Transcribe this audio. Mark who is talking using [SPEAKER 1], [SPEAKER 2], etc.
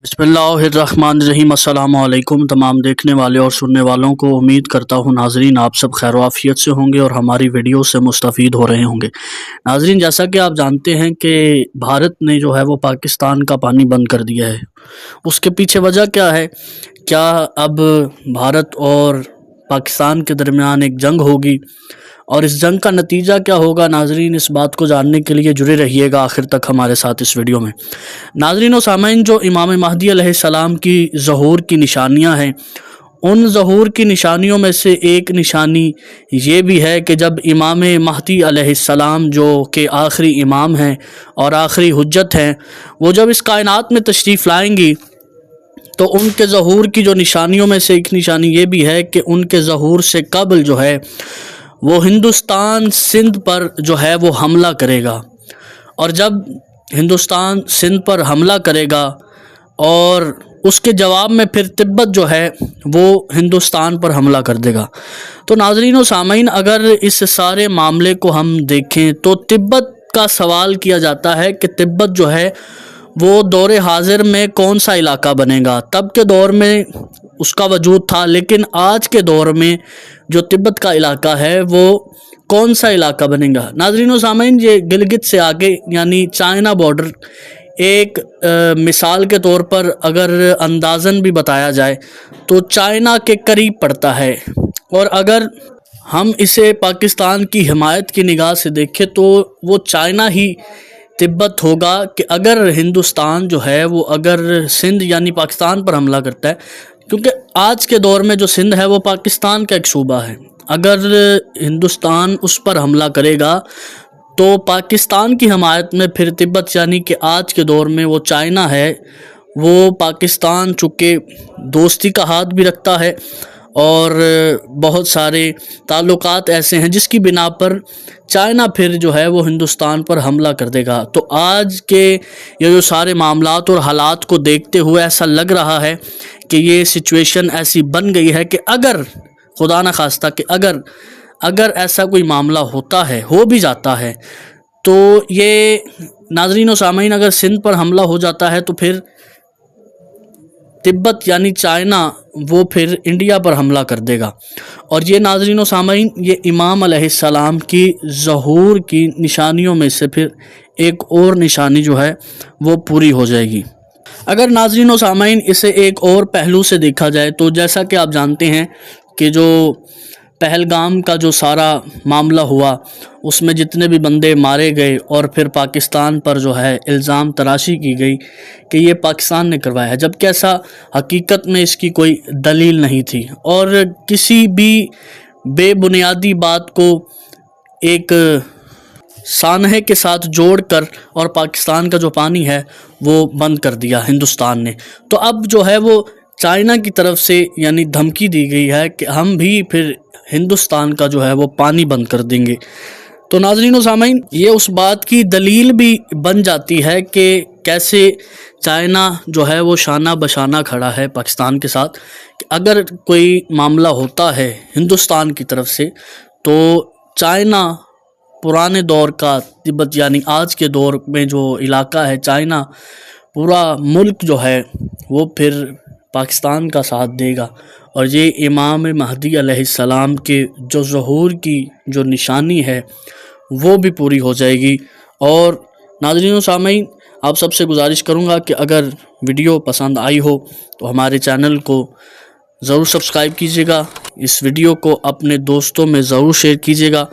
[SPEAKER 1] बिस्मिल्लाहिर्रहमानिर्रहीम। अस्सलाम वालेकुम तमाम देखने वाले और सुनने वालों को। उम्मीद करता हूँ नाजरीन आप सब खैर आफियत से होंगे और हमारी वीडियो से मुस्तफ़ीद हो रहे होंगे। नाजरीन, जैसा कि आप जानते हैं कि भारत ने जो है वो पाकिस्तान का पानी बंद कर दिया है। उसके पीछे वजह क्या है? क्या अब भारत और पाकिस्तान के दरमियान एक जंग होगी और इस जंग का नतीजा क्या होगा? नाजरीन, इस बात को जानने के लिए जुड़े रहिएगा आखिर तक हमारे साथ इस वीडियो में। नाजरीन व सामाइन, जो इमाम महदी अलैहिस्सलाम की ज़हूर की निशानियां हैं, उन ज़हूर की निशानियों में से एक निशानी ये भी है कि जब इमाम महदी अलैहिस्सलाम जो कि आखिरी इमाम हैं और आखिरी हुज्जत हैं, वो जब इस कायनात में तशरीफ़ लाएंगी तो उनके ज़हूर की जो निशानियों में से एक निशानी ये भी है कि उनके ज़हूर से कबल जो है वो हिंदुस्तान सिंध पर जो है वो हमला करेगा। और जब हिंदुस्तान सिंध पर हमला करेगा और उसके जवाब में फिर तिब्बत जो है वो हिंदुस्तान पर हमला कर देगा। तो नाज़रीन व सामीन, अगर इस सारे मामले को हम देखें तो तिब्बत का सवाल किया जाता है कि तिब्बत जो है वो दौरे हाजिर में कौन सा इलाका बनेगा। तब के दौर में उसका वजूद था, लेकिन आज के दौर में जो तिब्बत का इलाका है वो कौन सा इलाका बनेगा? नाज़रीन व सामीन, ये गिलगित से आगे यानी चाइना बॉर्डर एक मिसाल के तौर पर अगर अंदाज़न भी बताया जाए तो चाइना के करीब पड़ता है। और अगर हम इसे पाकिस्तान की हिमायत की निगाह से देखें तो वो चाइना ही तिब्बत होगा कि अगर हिंदुस्तान जो है वो अगर सिंध यानी पाकिस्तान पर हमला करता है, क्योंकि आज के दौर में जो सिंध है वो पाकिस्तान का एक सूबा है। अगर हिंदुस्तान उस पर हमला करेगा तो पाकिस्तान की हमायत में फिर तिब्बत यानी कि आज के दौर में वो चाइना है, वो पाकिस्तान चूँकि दोस्ती का हाथ भी रखता है और बहुत सारे ताल्लुकात ऐसे हैं जिसकी बिना पर चाइना फिर जो है वो हिंदुस्तान पर हमला कर देगा। तो आज के ये जो सारे मामलात और हालात को देखते हुए ऐसा लग रहा है कि ये सिचुएशन ऐसी बन गई है कि अगर खुदा न खास्ता कि अगर ऐसा कोई मामला होता है, हो भी जाता है, तो ये नाज़रीन व सामीन, अगर सिंध पर हमला हो जाता है तो फिर तिब्बत यानी चाइना वो फिर इंडिया पर हमला कर देगा। और ये नाज़रीन व सामीन, ये इमाम अलैहिस्सलाम की ज़हूर की निशानियों में से फिर एक और निशानी जो है वो पूरी हो जाएगी। अगर नाज़रीन व सामीन इसे एक और पहलू से देखा जाए तो जैसा कि आप जानते हैं कि जो पहलगाम का जो सारा मामला हुआ उसमें जितने भी बंदे मारे गए और फिर पाकिस्तान पर जो है इल्ज़ाम तराशी की गई कि ये पाकिस्तान ने करवाया है, जबकि ऐसा हकीकत में इसकी कोई दलील नहीं थी। और किसी भी बेबुनियादी बात को एक सानहे के साथ जोड़कर और पाकिस्तान का जो पानी है वो बंद कर दिया हिंदुस्तान ने। तो अब जो है वो चाइना की तरफ से यानी धमकी दी गई है कि हम भी फिर हिंदुस्तान का जो है वो पानी बंद कर देंगे। तो नाज़रीन व सामीन, ये उस बात की दलील भी बन जाती है कि कैसे चाइना जो है वो शाना बशाना खड़ा है पाकिस्तान के साथ कि अगर कोई मामला होता है हिंदुस्तान की तरफ से तो चाइना पुराने दौर का तिब्बत यानी आज के दौर में जो इलाका है चाइना, पूरा मुल्क जो है वो फिर पाकिस्तान का साथ देगा। और ये इमाम महदी अलैहिस्सलाम के जो ज़हूर की जो निशानी है वो भी पूरी हो जाएगी। और नाज़रीन व सामीन, आप सबसे गुजारिश करूँगा कि अगर वीडियो पसंद आई हो तो हमारे चैनल को ज़रूर सब्सक्राइब कीजिएगा, इस वीडियो को अपने दोस्तों में ज़रूर शेयर कीजिएगा